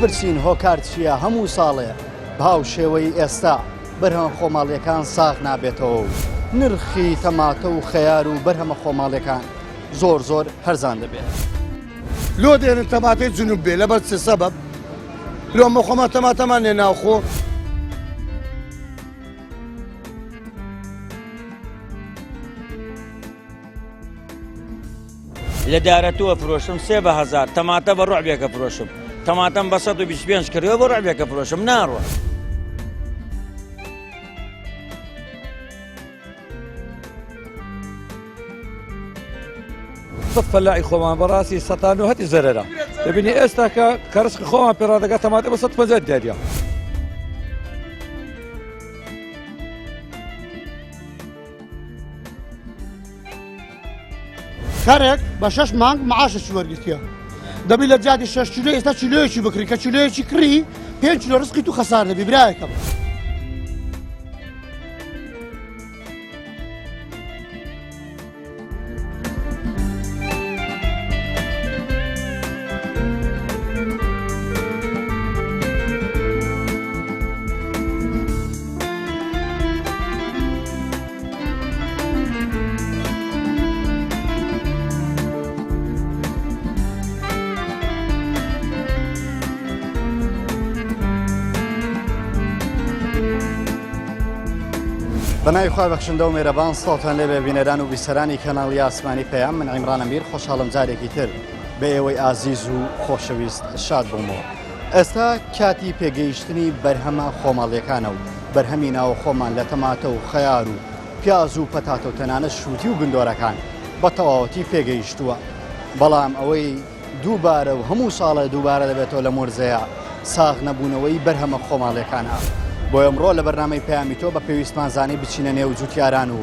بپرسین هۆکار چییە هەموو ساڵێ بەهاو شێوەی ئێستا بەرهەمە خۆماڵیەکان ساغ نابێتەوە و نرخی تەماتە و خەیار و بەرهەمە خۆماڵیەکان زۆر هەرزان دەبێت. لۆ دێنن تەماتەی جنوب بێ لەبەر چ سەبەب لۆ ئەمە خۆمان تەماتەمان لێ ناوخۆ لە دارەتووە فرۆشم 3,000 تەماتە بە ڕوعبێکە فرۆشم تەماتەم بە 125 کردەوە بە ڕوعبێکە فرۆشم ناڕوە. فەلاعی خۆمان بەڕاستی سەتان و هەتی زەرەرە دەبینی ئێستا کە ڕسقی خۆمان پێڕادەگات تەماتە بە 150 داریا. خەرێک بە 6 مانگ معاشەشی وەرگرتیە دەبی لە جادی 6 کیلۆ ئێستا کیلۆیەکی بکڕی کە کیلۆیەکی کڕی 5 کیلۆ ڕسقی تو خەسار دەبی برایەکەم. بەناوی خوا بەخشندە و مێرەبان سڵاوتان لێ بێ بینەران و بیسەرانی کەناڵی ئاسمانی پەیام من عیمران ئەمیر خۆشحاڵم جارێکی تر بە ئێوەی ئازیز و خۆشەویست شاد بوومەوە. ئێستا کاتی پێگەیشتنی بەرهەمە خۆماڵیەکانە و بەرهەمی ناوە خۆمان لە تەماتە و خەیار و پیاز و پەتاتە و تەنانە شووتی و گندۆرەکان بە تەواوەتی پێگەیشتووە. بەڵام ئەوەی دووبارە و هەموو ساڵە دووبارە دەبێتەوە لە مورزەیە ساغ نەبوونەوەی بەرهەمە خۆماڵیەکانە. بۆ ئەمڕۆ لە بەرنامەی پەیامی تۆ بە پێویستمان زانی بچینە نێو جوتیاران و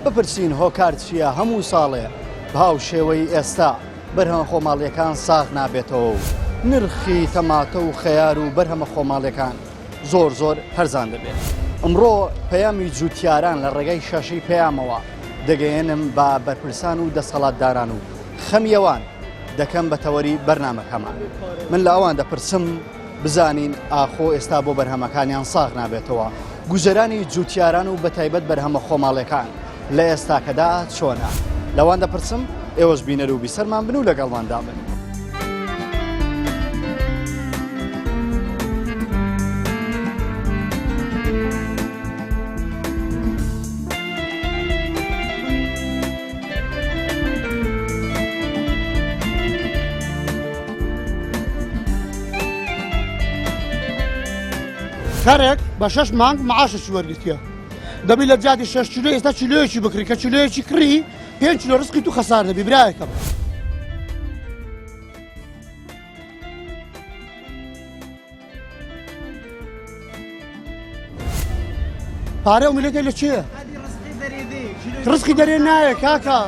بپرسین هۆکار چییە هەموو ساڵێ بەهاو شێوەی ئێستا بەرهەمە خۆماڵیەکان ساغ نابێتەوە و نرخی تەماتە و خەیار و بەرهەمە خۆماڵیەکان زۆر هەرزان دەبێت. ئەمڕۆ پەیامی جوتیاران لە ڕێگەی شەشەی پەیامەوە دەگەیەنم بە بەرپرسان و دەسەڵاتداران و خەمیەوان دەکەم بە تەوەری بەرنامەکەمان. من لە ئەوان دەپرسم بزانین ئاخۆ ئێستا بۆ بەرهەمەکانیان ساغ نابێتەوە. گوزەرانی جوتیاران و بەتایبەت بەرهەمە خۆماڵیەکان لە ئێستاکەدا چۆنە؟ لەوان دەپرسم ئێوەش بینەر و بیسەرمان بن و لەگەڵماندا بن. خەرێک بە 6 مانگ معاشەشی وەرگرتیە دەبی لە جادی 6 کیلۆ ئێستا کیلۆیەکی بکڕی کە کیلۆیەکی کڕی 5 کیلۆ ڕسقی تو خەسار دەبی برایەکەم. پارە و میلەتە لە چێە؟ ڕسقی دەرێ نایە کاکە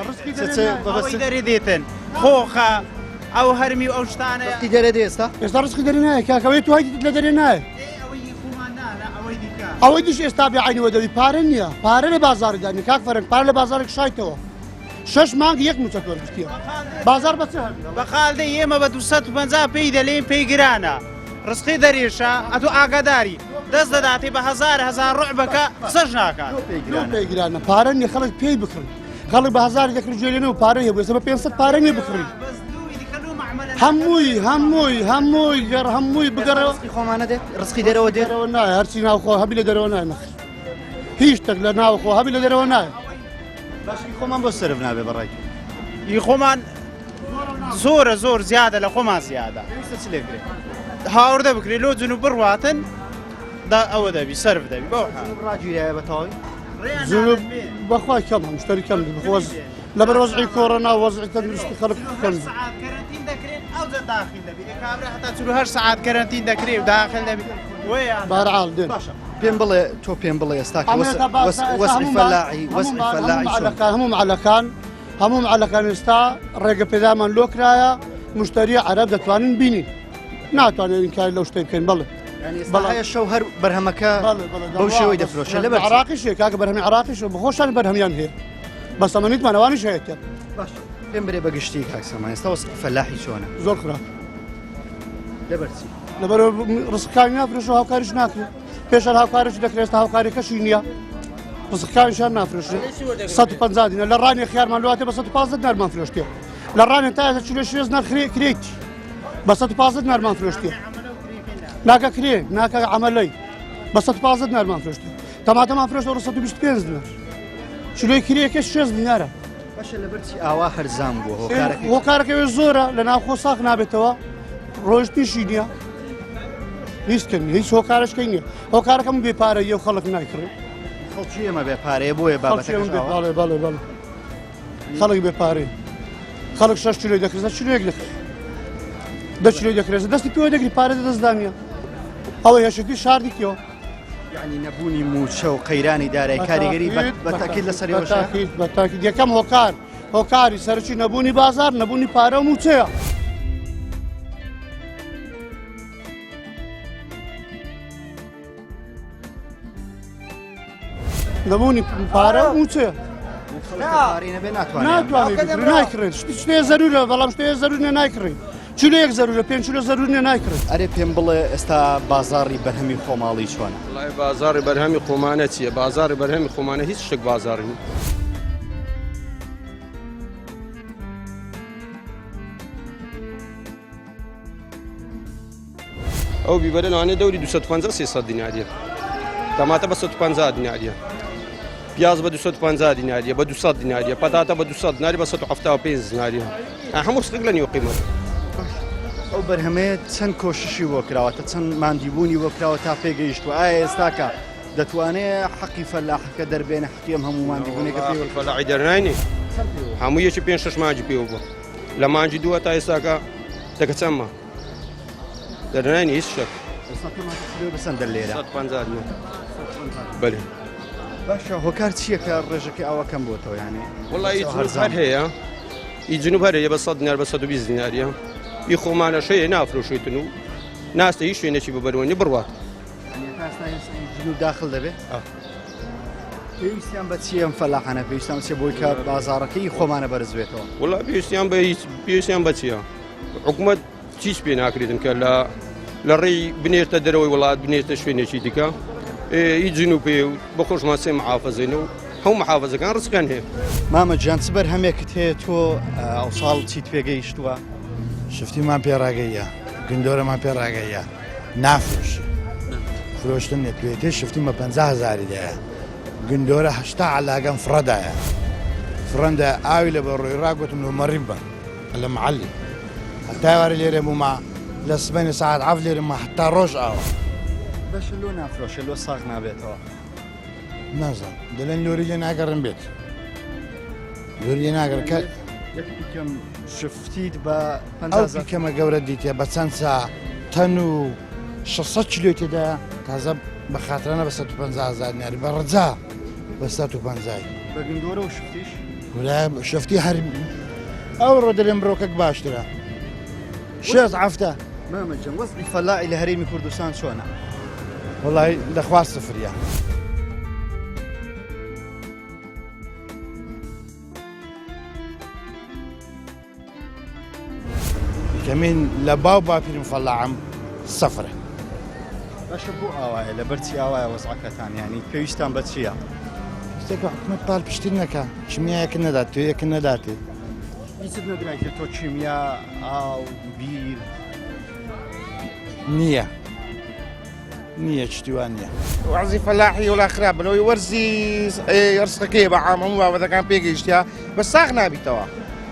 ڕسقی دەرێ دێتن خۆخە ئەو هەرمی و ئەو شتانە دەرێ ئێستا ڕسقی دەرێ نایە کاکەوەی تو هەیدت لە دەرێ نایە ئەوەی دیش ئێستا بێعینەوە دەوی پارە نییە پارە لە بازاڕدانی کاک فەرەنگ پارە لە بازارێک شایتەوە 6 مانگ 1 موچەت وەرگرتیە بازار بە چ بەخاڵدەی ئێمە بە 250 پێی دەلێن پێی گرانە ڕسقی دەریێشە ئەتو ئاگاداری دەست دەداتی بە 1000 ڕوعبەکە قسەش ناکات پێی گرانە پارە نییە خەڵک پێی بکڕن خەڵک بە 1000 دەکرد جوێلێنەوە پارە هەیە بێسە بە 500 پارە نییە بکڕی هەمووی گەڕ هەمووی بگەڕەوە خۆمانە دێت ڕسقی دەرەوە دێرەوە نایە هەرچی ناوخۆ هەبی لە دەرەوە نایە نەخ هیچ تەک لە ناوخۆ هەبی لە دەرەوە نایە. باشی خۆمان بۆ سرف نابێ بەڕای خۆمان زۆر زیادە لە خۆمان زیادە هاوردە بکرێت لۆ جن و بڕواتن دا ئەوە دەبی سرف دەبی بەو ڕاگیرایە بەتەواوی زنوب بەخوای کەم مشتری کەم بخۆز لەبەر وەزعی کۆڕۆنا وەزعی تەندروستی خەڵک کەم کەرنتین دەکرێت ئەو داخل دەبی کابرا هەتا 48 ساعات کەرنتین دەکرێت و داخل دەبی وەیان بارعاڵ دێن پێم بڵێ تۆ پێم بڵێ ئێستا وەسعی فەلاعی هەموو معلەکان ئێستا ڕێگە پێدامان لۆ کرایە مشتری عەرەب دەتوانن بینین ناتوانێت ئینکاری لەو شتەی بکەین بڵێ بەڵایە شەو هەر بەرهەمەکە بەو شێوەی دەفرۆشە لەبەر عراقیشێ کاکە بەرهەمی عراقیش بەخۆشان بەرهەمیان هەیە بەس ئەمەنیتمانەوانیش هەیەتە باش پێم برێ بەگشتی کاکسەمان ئێستا وەسعی فەلاحی چۆنە زۆر خراپ لەبەرچی لەبەر ڕزقەکانی نافرۆشە هاوکاریش ناکرێت پێشان هاوکاریش دەکرێت ئێستا هاوکاریەکەشی نییە ڕزقەکانیشان نافرۆشێت 150 دینە لە ڕانی خیارمان لەواتێ بە 115 نەرمان فرۆشتێ لە ڕانێ تا چلو شوێز نرخ کرێتی بە 115 نەرمان فرۆشتێ ناکە کرێ ناکە عەمەلەی بە 115 نەرمان فرۆشتێ تەماتەمان فرۆشتە 125 دینار چلۆی کرێکە 6 دینارە باشە لەبەرچی ئاوا هەرزان بووە هۆکارەکەوێ زۆرە لە ناوخۆ ساق نابێتەوە ڕۆژتیشی نییە هیچکەن هیچ هۆکارشکەی نییە هۆکارەکەم بێپارەیە و خەڵک نایکڕێت خەڵکی ئێمە بێپارەیە بۆیە بابەتەکە خەڵک بێپارەیە خەڵک 6 کیلۆی دەکرێت چلۆیەک دەکرێت 10 کیلۆی دەکرێت دەستی پێوە دەگری پارە دەستدانە ئەوە هێشتی شاردێکەوە یعنی نەبوونی موچە و قەیرانی دارایی کاریگەری بەتاکید لەسەریەوە بەتاکید یەکەم هۆکاری سەرچی نەبوونی بازار نەبوونی پارە و موچەیە نەبوونی پارە و موچەیە ناتوانێت نایکڕێت شتێ زەرورە بەڵام شتێ زەرورە نایکڕێت چلۆیەک زەرورە 5 کیلۆ زەرورە نایکڕێت ئەرێ پێم بڵێ ئێستا بازاڕی بەرهەمی خۆماڵی چۆنە وڵای بازاڕی بەرهەمی خۆمانە چییە بازاڕی بەرهەمی خۆمانە هیچ شتێک بازاڕی نیە ئەو بیبەرە لەوانێ دەوری 250 دیناریە تەماتە بە 150 دیناریە پیاز بە 250 دیناریە بە 200 دیناریە پەتاتە بە 200 دیناری بە 175 دیناریە هەموو شتێک لە نیوە قیمەت ئەو بەرهەمەیە چەند کۆششی وەکراوەتە چەند ماندیبوونی وەکراوە تا پێگەیشتوە ئایا ئێستاکە دەتوانێت حەقی فەلاحەکە دەربێنە حقیم هەموو ماندیبوونێکە پێ فەلاحی دەرناینی هەموو یەکی 5-6 مانجی پێوە بووە لە مانجی دووە تا ئێستاکە دەکە چەندمە دەرناینی هیچ شک بەسەندە لێرە 150 بەێ باشە هۆکار چییە کە ڕێژەکەی ئەوەکەم بۆتەوە یانی وڵی هەر هەیە ئی جنوب هەرەیە بە 100 دینار بە 120 دیناریە ئی خۆمانە شەیە نافرۆشیتن و ناستە هیچ شوێنێکی ببەرەوەنی بڕوات داخل دەبێت پێویستیان بە چیەم فەلاحانە پێویستان چێ بۆی کە بازاڕەکەی خۆمانە بەرزبێتەوە وڵا پێویستیان بە چییە حکوومەت چیش پێ ناکرێتن کە لە ڕێی بنێتە دەرەوەی وڵات بنێتە شوێنێکی دیکە هیچ جنوب پێ بە خۆشمان سێ محافەزێنە و هەموو محافەزەکان ڕزگان هەیە مامە جان چ بەرهەمێکت هەیە تۆ ئەو ساڵ چیت پێگەیشتووە شفتیمان پێڕاگەیە گندۆرەمان پێڕاگەیە نافرۆشی فرۆشتن نێتوێتێ شفتیم بە 50,000 دەیە گندۆرە هەشتا علاگەم فرەدایە فرەندە ئاوی لە بە ڕۆی ڕاگوتم لە مەڕیب بە لە معەلی هەتاوارە لێرە بوومە لە سبەینە ساعت عەف لێرەمە هەتا ڕۆژ ئاوە بەش لۆ نافرۆشە لۆ ساغ نابێتەوە نازان دەڵێن لۆری لێ ناگەڕن بێت لۆری لێ ناگەڕکە یەکم شفتیت بە ئەو کەمە گەورە دیتە بە چەند سا تەن و 600 کیلۆ تێدا تازە بە خاترانە بە 150,000 دیناری بە ڕجا بە 150 بە گندۆرە و شفتیش شفتی هەر ئەوڕۆ دەڵێن بڕۆکەک باشترە 6 هەفتە مامە جان وەزعی فەلاحی لە هەرێمی کوردستان چۆنە وڵای لەخوا سفریە کەمین لە باو باپیرم فەلاحم سەفرە باشە بۆ ئاوایە لە بەرچی ئاوایە وەزعەکەتان یانی پێویستان بە چییە شتێک حکومەت پاڵ پشتی نەکە چمیایەکە نەدات تۆ یەکە نەداتێ هیچت نەدراکە تۆ چیمیا ئاو بیر نییە شتیوان نییە وعزی فەلاحی وڵا خراپبنەوەی وەرزی ڕستەکەی بە عام هەموو بابەتەکان پێگەیشتیا بە ساغ نابیتەوە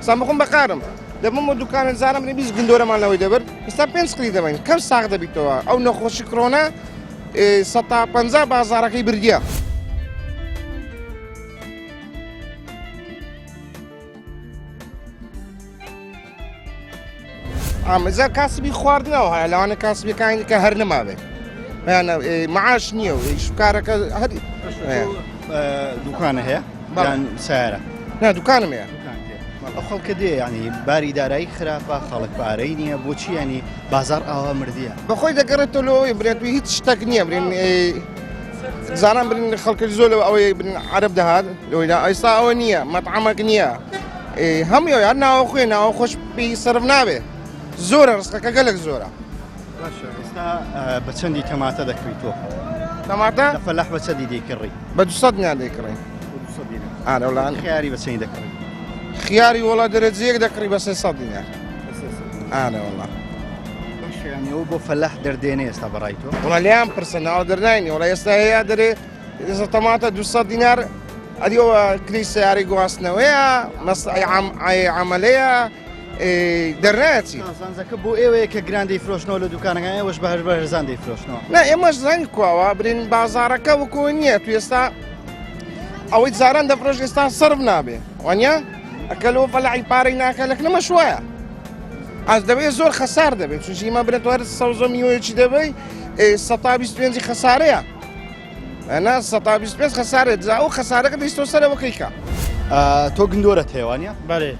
سام بخۆم بەقارم دەبم بۆ دوکانە زانم بنی 20 گندۆرەمان لەوەی دەبر ئێستا 5 قلی دەبین کەم ساغ دەبیتەوە ئەو نەخۆشی کڕۆنە 150 بازارەکەی بردیە ئامەزار کاسبی خواردنەوە هەیە لەوانە کاسبیەکانی کە هەر نەماوێت معاش نییە و کارەکە هەری دوکانە هەیە یان سیارە نا دوکانم هەیە ئەو خەڵکە دێ ینی باری دارایی خراپە خەڵک پارەی نییە بۆچی ینی بازار ئاوا مردیە بەخۆی دەگەڕێتەوە لەوەی برێتوی هیچ شتێک نییە برێن زانان برین خەڵکی زۆر لەوە ئەوەی برین عەرب دەهات لەوەیدا ئێستا ئەوە نییە مەطعەمێک نییە هەمووی یان ناوە خۆی ناوە خۆش پێی سەرف نابێ زۆرە ڕستەکە گەلێک زۆرە ئێستا بە چەندی تەماتە دەکەیت تۆ تەماتە لە فەلاح بە چەندی دەیکڕی بە 200 دیار دەیکڕین ئارەوڵان خیاری بە چەندی دەکڕی خیاری وڵا دەرەجەیەک دەکڕی بە 300 دیار ئارەوڵا ینی ئەو بۆ فەلاح دەردێنێ ئێستا بەڕای تۆ وڵا لیان پرسە ناوە دەرناینی وڵا ئێستا هەیە دەرێ ئێستا تەماتە 200 دینار ئەدیەوە کلی سیاری گواستنەوەیە مەسعی عەمەلەیە دەرنایەتی زانزەکە بۆ ئێوەیە کە گران دەیفرۆشنەوە لە دوکانەکان ئێوەش بە هەرزان دەیفرۆشنەوە نا ئێمەش زانگ کواوە برین بازارەکە وەکو نییە تو ئێستا ئەوەی زاران دەفرۆش ئێستا سرف نابێ وانە ئەکەلەوە فەلاحی پارەی ناکەلەک نەمە شوایە ئاز دەبێت زۆر خەسار دەبێت چونکی ئمە برێت هەر سەوزە میوەیەکی دەبێت 125 خەسارەیە ئەنا 125 خەسارێت جا ئەو خەسارەکە دەیستۆ سەرەوەکەیکە تۆ گندۆرە هێوانە بەێ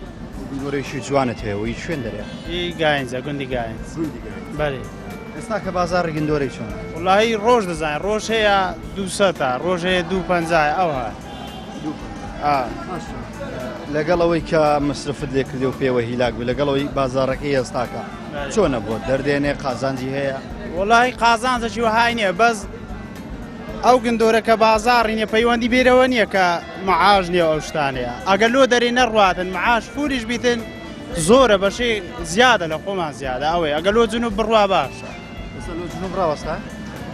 گندۆرەیەکی جوانت هەیەەوەی شوێن دەرێ گاینجە گوندی گاینز بەێ ئێستا کە بازار گندۆرەی چۆن وڵی ڕۆژ دەزانین ڕۆژ هەیە 200 تا ڕۆژ هەیە 250 ئەو لەگەڵەوەی کە مصرفت لێ کردی و پێوە هیلاک بوو لەگەڵەوەی بازارەکەی ئێستاکە چۆنە بۆ دەردێنێ قازانجی هەیە وڵی قازانجەی وهای نییە بەس ئەو گندۆرەکە بازاڕینە پەیوەندی بێرەوە نییە کە معاژ نییە ئەو شتانەیە ئەگەر لۆ دەری نەڕاتن معاش فوریش بیتن زۆرە بەشەی زیادە لە خۆمان زیادە ئەوەی ئەگە لۆ جنوب بڕوا باشە ڕاوەستا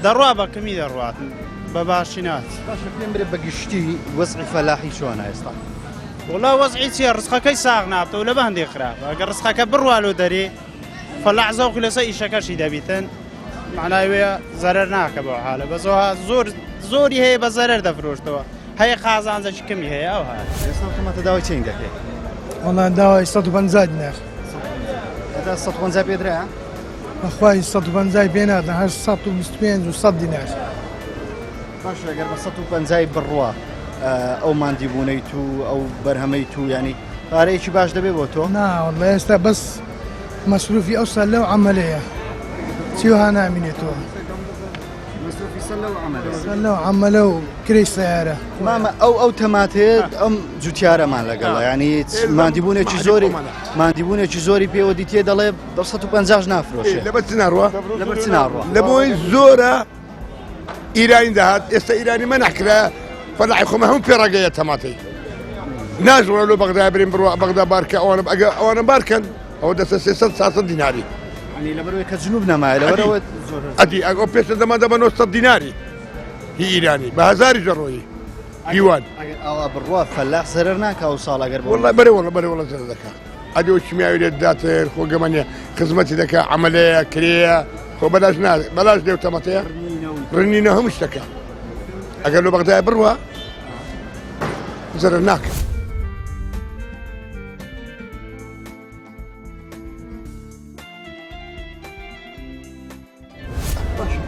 دەڕوا بە کەمی دەڕاتن بە باشی نات باشە پێم برێ بە گشتی وەزعی فەلاحی چۆنە ئێستا وڵا وەزعی چیە ڕسخەکەی ساغ نابتەوە لە بە هەندێک خراپە ئەگەر ڕسخەکە بڕوالۆ دەرێ فەلاح زەوقی لەسەر ئیشەکەشی دەبیتن معناوێ زەرەر ناکە بەوە حالە بەزەوە زۆری هەیە بە زەرەر دەفرۆشتەوە هەیە قازانجەی کەمی هەیە ئەو هەیە ئێستا تۆمەتە داوای چین دەکەیت والله داوای 150 دینار هەتا 150 پێدرا بەخوای 150 پێ نادەن هەر 125 و 100 دینار باش ئەگەر بە 150 بڕوا ئەو ماندیبوونەی تو ئەو بەرهەمەی تو ینی پارەیەکی باش دەبێت بۆ تۆ ناوەڵە ئێستا بەس مەسروفی ئەو سال لەو عەمەلەیە چیوها نامینێتەوە لەو عەمەلە و کرێی سیارە مامە ئەو تەماتێت ئەم جوتیارەمان لەگەڵە ینی ماندیبوونێکی زۆری پێوە دیتێ دەڵێ 150 نافرۆشێ لەبەر چ ناڕوە لەبەر چ ناڕوە لە بۆی زۆرە ئیرانی داهات ئێستا ئیرانی مەنەحکرا فەلاحی خۆمە هەموو پێڕەگەیە تەماتەی ناژوە لۆ بەغدا برین بڕوا بەغدا بارکە ئەوانە بارکەن ئەوە دەستە 300 دیناری لەبەرەوەی کە جنوب نەمایە لەبەرەوە ئەدی ئەگە پێشە دەما دەبە 900 دیناری هی ئیرانی بە هەزاری ژەڕۆیی هیوان ئەوە بڕوا فەلاح زەرەر ناکە ئەو ساڵ ئەگەر وڵای بەرەوەڵە زەرەر دەکات ئەدی کیمیاوی لێت داتر خۆ گەمەنیە خزمەتی دەکە عەمەلەیە کرێیە خۆ بەلاش لێو تەمەتەیە ڕنینە هەموو شتەکە ئەگەر لە بەغدایە بڕوە زەرەر ناکە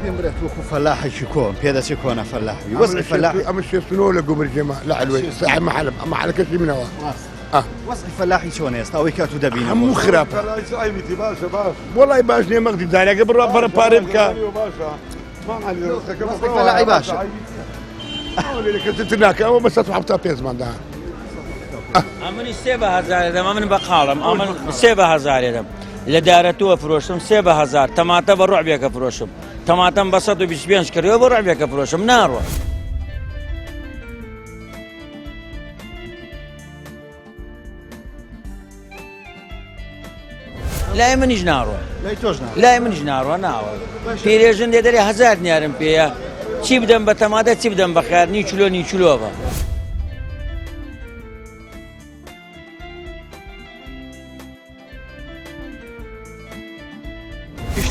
پێم برێت وەکو فەلاحێکی کۆم پێدەچێت کۆنە فەلاحی وەزعی فەلاحی ئەمە شێستنەوە لە گومرجێمە لە علوێ ساحب محلەکەشی منەوە وەزعی فەلاحی چۆنە ئێستا ئەوەی کە تو دەبینە هەموو خراپە وڵای باش نییە مەغدی دارەکە بڕوا بەرە پارێ بکە فەلاحی باشە کەتر ناکە ئەوە بە 175 ماندا ئەمنی 3,000 دەم ئەمن بە قاڵم ئەمن 3,000 دەم لە دارەتووە فرۆشتم 3,000 تەماتە بە ڕوعبێکە فرۆشم تەماتەم بە 125 کردەوە بە ڕوعبێکە فرۆشم ناڕوە لای منیش ناڕوە لای منیش ناڕوە ناوە پیرێژن لێ دەرێ 1000 دیارم پێیە چی بدەم بە تەماتە چی بدەم بە خیار نی چلۆ بە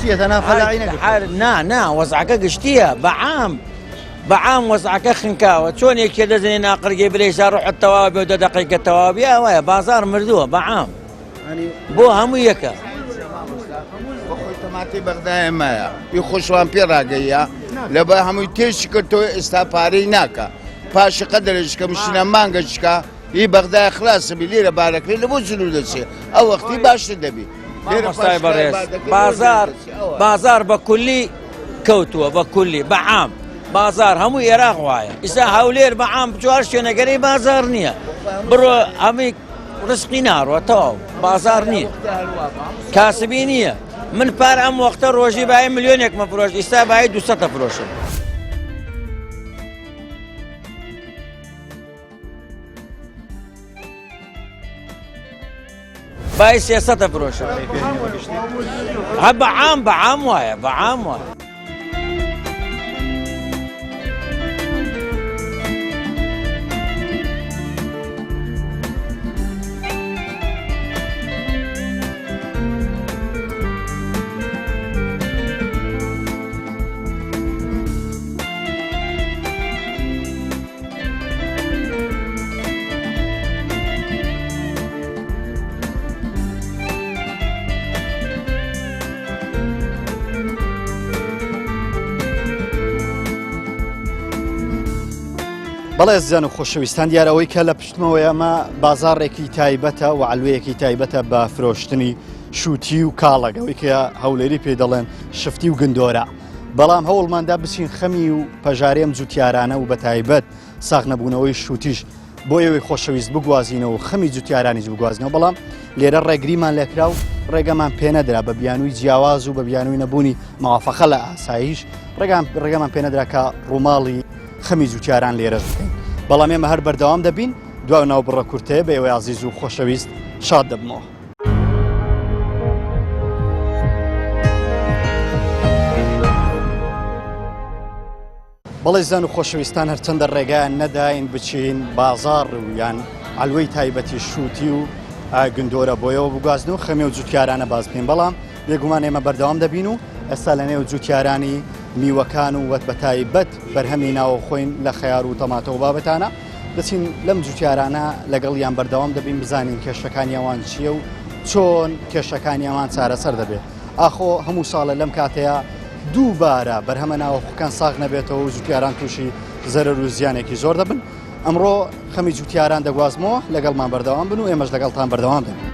گشتیە تەنها فەلاحی نەگرت. نا وەزعەکە گشتیە بەعام وەزعەکە خنکاوە چۆن یەکێ دەزێنێ ناقرگەی برێژا ڕوحت تەواو بێ و 10 دقیقە تەواوی وایە بازار مردووە بەعام بۆ هەموو یەکە بەخۆی تەماتی بەغدایە مایە ی خۆشوان پێ ڕاگەیە لەبەر هەمووی تێشی کردەوە ئێستا پارەی ناکە پاشە قەدەرشکە مشینە مانگەشکە هی بەغدای خلاسە بی لێرە بارەکرێت لە بۆ جلو دەچێت ئەو وەختی باشتر دەبی مامۆستای بەڕێز بازار بە کولی کەوتووە بە کولی بەعام بازار هەموو عێراق وایە ئیسا هەولێر بەعام چوار شوێنەگەری بازار نییە بڕۆ ئەمەی ڕسقی ناڕوە تەواو بازار نییە کاسبی نییە من پار ئەم وەختە ڕۆژی باە ملیۆنێک مەفرۆش ئیستا باە 200 فرۆشم باە 300 فرۆشم بەعام وایە بەعام وایە بەڵێ زیان و خۆشەویستان دیارەوەی کە لە پشتمەوەی ئەمە بازارێکی تایبەتە و علوەیەکی تایبەتە بە فرۆشتنی شووتی و کاڵەگەوەی کە هەولێری پێ دەڵێن شفتی و گندۆرە بەڵام هەوڵماندا بچین خەمی و پەژارێم جوتیارانە و بە تایبەت ساغ نەبوونەوەی شووتیش بۆ ئێوەی خۆشەویست بگوازینەوە و خەمی جوتیارانیش بگوازنەوە بەڵام لێرە ڕێگریمان لێکرا و ڕێگەمان پێنەدرا بە بیانووی جیاواز و بە بیانووی نەبوونی مەوافەقە لە ئاساییش ڕێگەمان پێنەدرا کە ڕووماڵی خەمی جوتیاران لێرە بکەین بەڵام ئێمە هەر بەردەوام دەبین دوای ناو بڕە کورتەیە بە ئێوەی عەزیز و خۆشەویست شاد دەبمەوە. بەڵێ زان و خۆشەویستان هەرچەندە ڕێگایان نەداین بچین بازار و یان علوەی تایبەتی شووتی و گندۆرە بۆیەوە بگوازن و خەمی و جوتیارانە باز بکەین بەڵام بێگومان ئێمە بەردەوام دەبین و ئێستا لە نێو جوتیارانی میوەکان و وەت بە تایبەت بەرهەمی ناوە خۆین لە خەیار و تەماتە و بابەتانە دەچین لەم جوتیارانە لەگەڵیان بەردەوام دەبین بزانین کێشەکانیەوان چییە و چۆن کێشەکانیەوان چارەسەر دەبێت ئاخۆ هەموو ساڵە لەم کاتەیە دووبارە بەرهەمە ناوەخۆکان ساغ نەبێتەوە و جوتیاران تووشی زەرەر و زیانێکی زۆر دەبن ئەمڕۆ خەمی جوتیاران دەگوازمەوە لەگەڵمان بەردەوام بن و ئێمەش لەگەڵتان بەردەوام دەبین.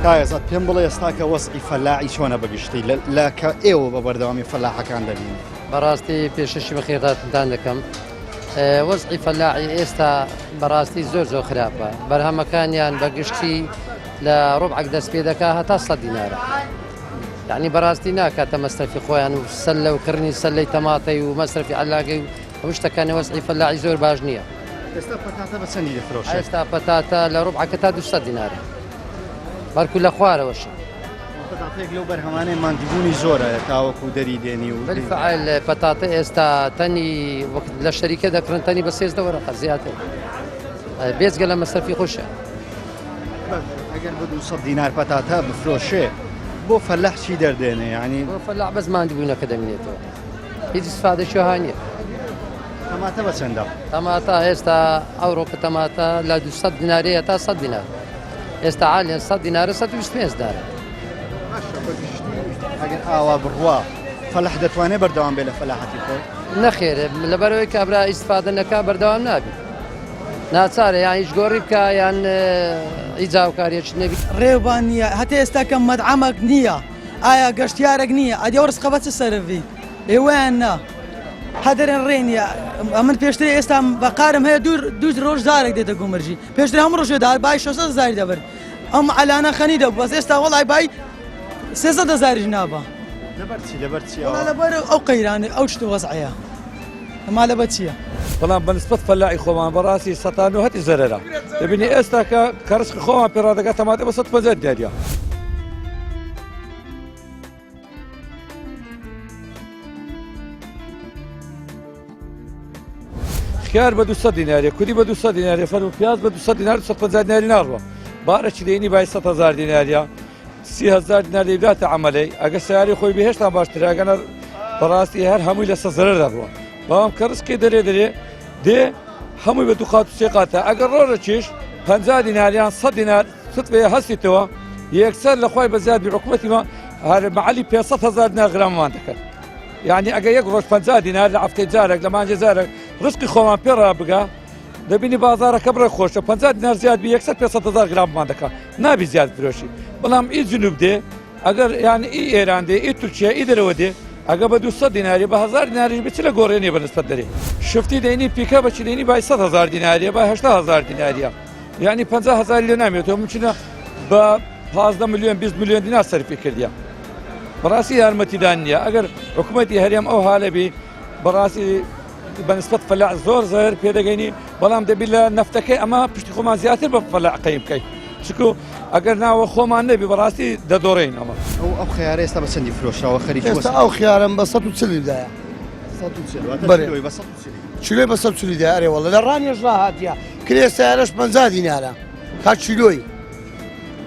کایەزات پێم بڵێ ئێستا کە وەزعی فەلاحی چۆنە بەگشتی لە کە ئێوە بە بەردەوامی فەلاحەکان دەبین. بەڕاستی پێشەشی بەخێراتتان دەکەم وەزعی فەلاحی ئێستا بەڕاستی زۆر خراپە بەرهەمەکانیان بەگشتی لە ڕوبعەک دەست پێ دەکا هەتا 100 دینارە یعنی بەڕاستی ناکاتە مەسرەفی خۆیان و سەلە و کڕنی سەلەی تەماتەی و مەسرەفی عەلاگەی و هەموو شتەکانی وەزعی فەلاحی زۆر باش نییە. ئێستا پەتاتە بە چەندی دەفرۆشێت؟ ئێستا پەتاتە لە ڕوبعەکە تا 200 دینارە بەرکو لە خوارەوەش پەتاتێک لەو بەرهەمانەی ماندیبوونی زۆرە تاوەکو دەری دێنی و بالفعل پەتاتە ئێستا تەنی لە شەریکە دەکڕن تەنی بە 3 وەرەقە زیاتر بێجگە لە مەسرەفی خۆشە. ئەگەر بە 200 دینار پەتاتە بفرۆشێ بۆ فەلاح چی دەردێنێ یعنی بۆ فەلاح بەس ماندیبوونەکە دەمێنێتەوە هیچ استفادەشی هانیە. تەماتە بە چەندە؟ تەماتە ئێستا ئەوڕۆپە تەماتە لە 200 دینارەیە تا 100 دینار ئێستا عالیان 100 دینارە 125 دارە. ئەگەر ئاوا بڕوا فەلاح دەتوانێت بەردەوام بێ لە فەلاحەتی خۆی؟ نەخێرە لەبەرەوەی کابرا ئیسفادە نەکا بەردەوام نابێت ناچارە یان هیچ گۆڕی بکە یان هیچ جاوکاریەکی نەبی. ڕێوبان نییە هەتا ئێستا کە مەدعەمەک نییە ئایا گەشتیارێک نییە ئەدی ڕسقە بە چ سەرڤی ئێوەیان نا هەدەرێن ڕێ نییە ئەمن پێشتر ئێستا بەقارم هەیە دوو ڕۆژ زارێک دێتە گومەرجی پێشتر هەموو ڕۆژێدا بای 600 زاری دەبەر ئەم ئەلانە خەنی دەبوو بەس ئێستا وەڵای بای 300 زاریش نابە لەبەر چی لەبەر ئەو قەیرانە ئەو شتە وەزعەیە ئەما لەبەر چییە؟ بەڵام بەنسبەت فەلاحی خۆمان بەڕاستی 190 زەرەرە دەبینی ئێستا کە ڕزقی خۆمان پێڕادەگات تەماتە بە 150 دیارە خيار بدو 100 دينار كودي بدو 100 دينار فرو بياز بدو 100 دينار 150 دينار ناروا بارش ديني باي 100,000 دينار 30,000 دينار يبات عملي اگه سياري خوي بهشت باشتري اگه براسي هر همي لسه ضرر دروا بام كرس كي دري دي همي بدو خاطر سيقاتا اگه رورچيش 50 دينار 100 دينار تطبي هسيتوا يكسر لخوي بزاد بحكومتي ما هذا معلي 500,000 دينار غرام ما عندك يعني اگه یک روز 50 دينار لعفتي جارك لما جزارك رزقي خوان بيرا بقى دبيني بازارك كبر خوش 50 دينار زياد بي 500,000 غرام ما عندك نابي زياد فروشي بلام اي جنوب دي اگر يعني اي ايران دي اي تركيا اي درودي اگر بدو 100 دينار ب 1000 دينار بتلا غوريني بالنسبه دري شفتي ديني بيكا بچ ديني ب 100,000 دينار ب 80,000 دينار يعني 50,000 ليره ناميته ممكن ب 15 مليون 20 مليون دينار صرف كرديا براسي هرمتي دانيا اگر حكومتي هريم او هالبي براسي بنسبة فلاح زور زهر بيدقيني بلام دبيلا نفتكي اما بشتي خوما زياتر بفلاح قيم كي شكو اگر ناو خوما نبي براسي دورين اما او خيار استا بس عندي فلوس او خريج استا او خيارم بسطو تسلي دا بري بس شلوي بسطو تسلي دا اري والله لراني جراهاتيا كري سعرش 50 دينار كات شلوي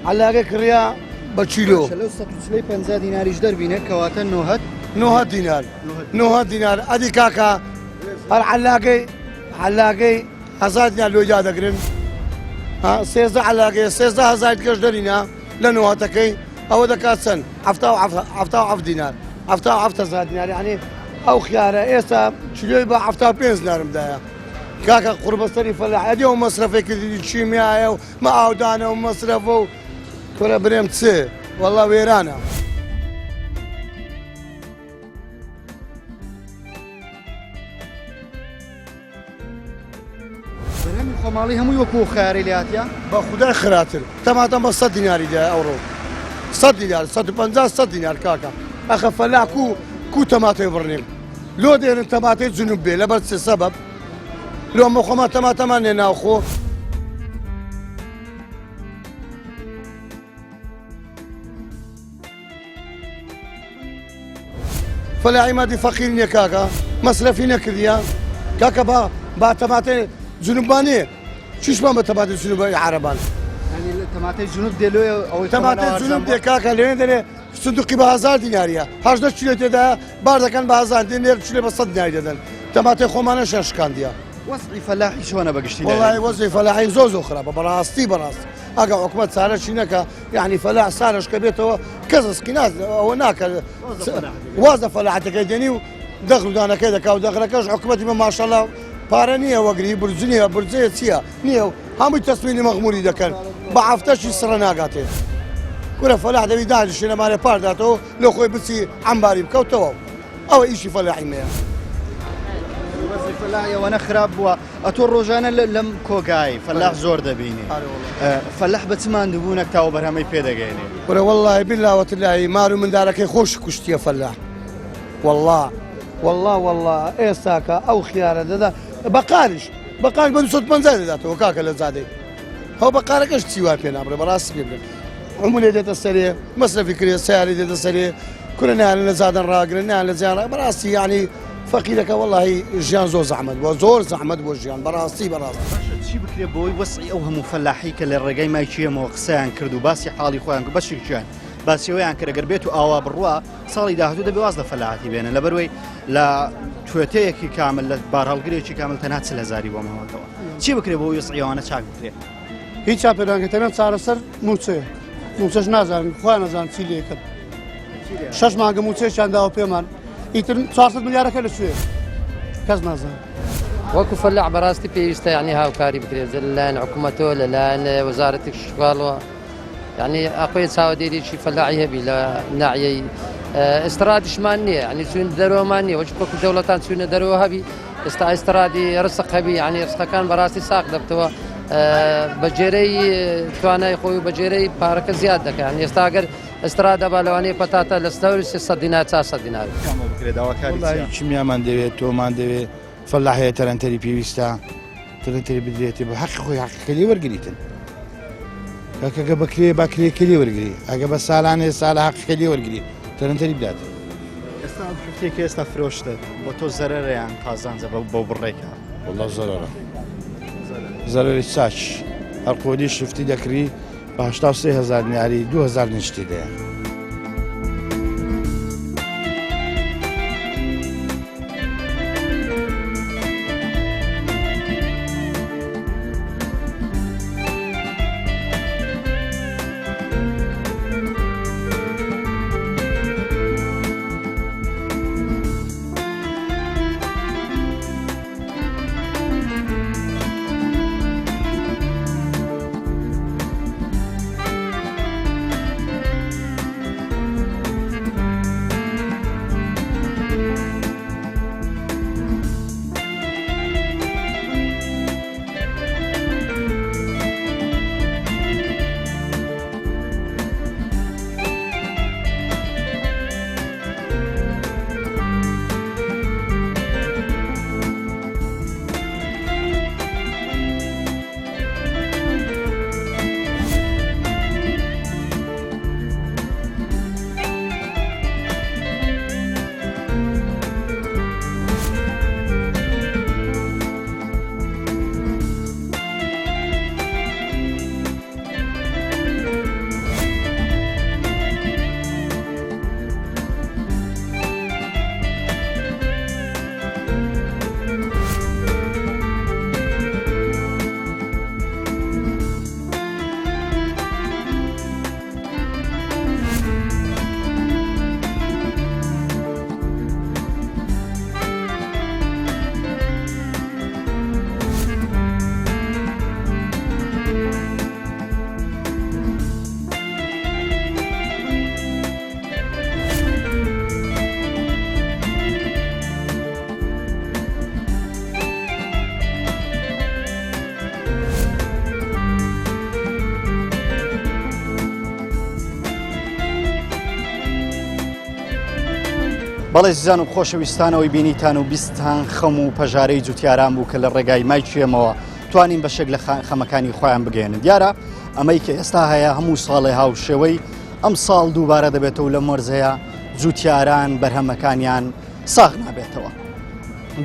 على كريا بتشيلو لو ستوصلي 50 دينار يجدر بينك كواتن نوهات دينار ادي كاكا علاقي 1000 دينار لو جا دقرن ها سيزا علاقي 1000 كجدرينا لنوهاتكي او دكاسن عفتا دينار عفتا دينار يعني او خيار ايسا شلوي با عفتا 5 دينار مدايا كاكا قرب السري فلاح اديهم مصرفي كذي شيمياء وما اودانا ومصرفه كره بريم تسي والله ويرانا برنامج خمالي هم يوكو خياري لياتيا باخذ خراتر تمام بس 100 دينار دا اورو 100 دينار 150 100 دينار كاكا اخ فلاح كو تماتي برنيم لو دير تماتي جنوبي لبس سبب لو مخما تمام ناخو فلاحي مادي فقيرني كاكا مصرفينا كذيا كاكا با تماتي جنوباني شوش ما تماتي جنوباني عربان يعني تماتي جنوب ديلو او تماتي جنوب دي كاكا لين دي صندوقي ب 1000 دينار 18 كيلو تدا بارده كان ب 1000 دينار كيلو ب 100 دينار ددن تماتي خمانه شاشكان ديا وصعي فلاحي شو انا بقشتي والله وصعي فلاحي زوزو خراب براستي اقع حكومه صار شينك يعني فلاح صارش كبيته كذا سكناز هناك وظف فلاحتك يدني دخلوا دانا كذا كاو دخلكش حكومتي ما شاء الله بارانيه وقري برزنيه برزيه سيا نيو هم التصميم مغموري ده كان بعفتش السرناقاتي كل فلاح ده بيدعي شنو مال بارداتو لو خوي بسي عمباري بكوتو او شيء فلاحي ما فلاحي وانا خراب واتو روجانا لم كوغاي فلاح زور دبيني فلاح بتمان دبونك تاو برهمي بيدقيني والله بالله وتلاهي مارو من دارك خوش كشتي فلاح والله ايه ساكا او خيار ده بقالش بدو صوت منزل ذاته وكاكا لزادي هو بقالك ايش تسوي فينا امر براس بيبل عموليه ديت السريه مصرفي كريه سياري ديت السريه كلنا لزادن راقلنا لزيارة براسي يعني فقيرك والله جيان زور زحمت وجيان براسي شي بكري بوي وسعي اوهم فلاحي كل الرقاي ما يشي موقسان كردو باسي حالي خوان باش جان باسي ويان كره قربيتو اوا بروا صالي داهتو دبي وازده فلاحتي بين لبروي لا توتيكي كامل بار هالقريشي كامل تنات 3000 وما هو تو شي بكري بوي وسعي وانا شاك بكري هیچ اپران که تمام صار سر موچه نازن خوان نازن چیلی کرد شش ماه موچه چند داو پیمان ایتر 400 میلیارد کل شوی کس نازن وەکو فەلاح بەڕاستی پێویستە یعنی هاوکاری بکرێت لەلایەن حکوومەتەوە لەلایەن وەزارەتی کشتوکاڵەوە یعنی ئەخۆی چاودێریی فەلاحی هەبی لە ناحیەی ئێسترادیشمان نییە یعنی چوون دەرەوەمان نییە وەچ وەکو دەوڵەتان چوونە دەرەوە هەبی ئێستا ئێسترادی ڕسق هەبی یعنی ڕسقەکان بەڕاستی ساق دەبتەوە بەجێرەی توانای خۆی و بەجێرەی پارەکە زیاد دەکەن یعنی ئێستا ئەگەر ئێسترادا با لەوانەیە پەتاتە لە 300 دینار 400 دینار والله چیمیامان دەوێت تۆمان دەوێت فەلاحەیە تەرەنتەری پێویستە تەرەنتەری بدرێتی بە حەقی خۆی حەقیقەلی وەرگریتن کاکەگە بەکرێ باکرێکەلی وەرگری ئەگە بە ساڵانێ ساڵە حەقیقەلی وەرگری تەرەنتەری بداتن ئێستا شتێکی ئێستا فرۆشتت بۆ تۆ زەرەرەیان قازانجە بۆ بڕێکە وڵڵا زەرەرە زەرەری چاچ هەر قۆدی شفتی دەکری بە 83,000 دییناری 2,000 نیشتی دەیە بەڵێ زیزان و خۆشەویستانەوەی بینیتان و بیستان خەم و پەژارەی جوتیاران بوو کە لە ڕێگای مای کوێمەوە توانین بەشێک لە خەمەکانی خۆیان بگەێنن دیارە ئەمەی کە ئێستا هەیە هەموو ساڵێ هاوشێوەی ئەم ساڵ دووبارە دەبێتەوە لە مۆرزەیە جوتیاران بەرهەمەکانیان ساغ نابێتەوە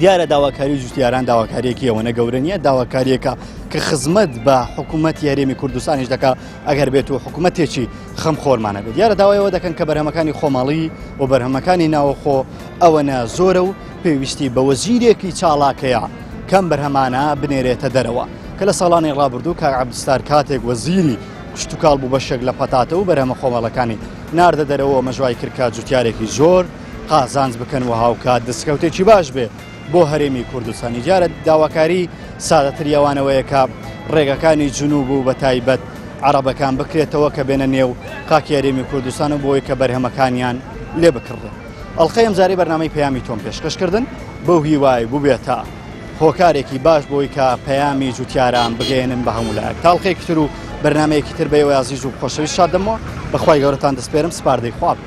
دیارە داواکاری جوتیاران داواکاریەکی ئەوەنە گەورە نیە داواکاریەکە کە خزمەت بە حکوومەت یاریێمی کوردستانیش دەکا ئەگەر بێت و حکوومەتێکی خەم خۆرمانە بێت دیارە داوایەوە دەکەن کە بەرهەمەکانی خۆماڵی و بەرهەمەکانی ناوەخۆ ئەوەنە زۆرە و پێویستی بە وەزیرێکی چاڵاکەیە کەم بەرهەمانە بنێرێتە دەرەوە کە لە ساڵانی ڕابردوو کاک عەبدولستار کاتێک وەزیری شتوکاڵ بوو بەشێک لە پەتاتە و بەرهەمە خۆماڵەکانی ناردە دەرەوە مەژوای کرد جوتیارێکی زۆر قازانج بکەن و هاوکات دەستکەوتێکی باش بێ بۆ هەرێمی کوردستانی دیارە داواکاری سادەتریەوانەوەیە کە ڕێگەکانی جنوب و بە تایبەت عەرەبەکان بکرێتەوە کە بێنە نێو خاکی هەرێمی کوردستان و بۆی کە بەرهەمەکانیان لێ بکڕێت ئەڵقەی ئەمجارەی بەرنامەی پەیامی تۆم پێشکەشکردن بەو هیوای بووبێتە هۆکارێکی باش بۆی کە پەیامی جوتیاران بگەێنن بە هەموو لایەک تاڵقەیەکی تر و بەرنامەیەکی تر بەیەوە عەزیز و خۆشەویست شاد دەمەوە بەخوای گەورەتان دەسپێرم سپاردەی خواب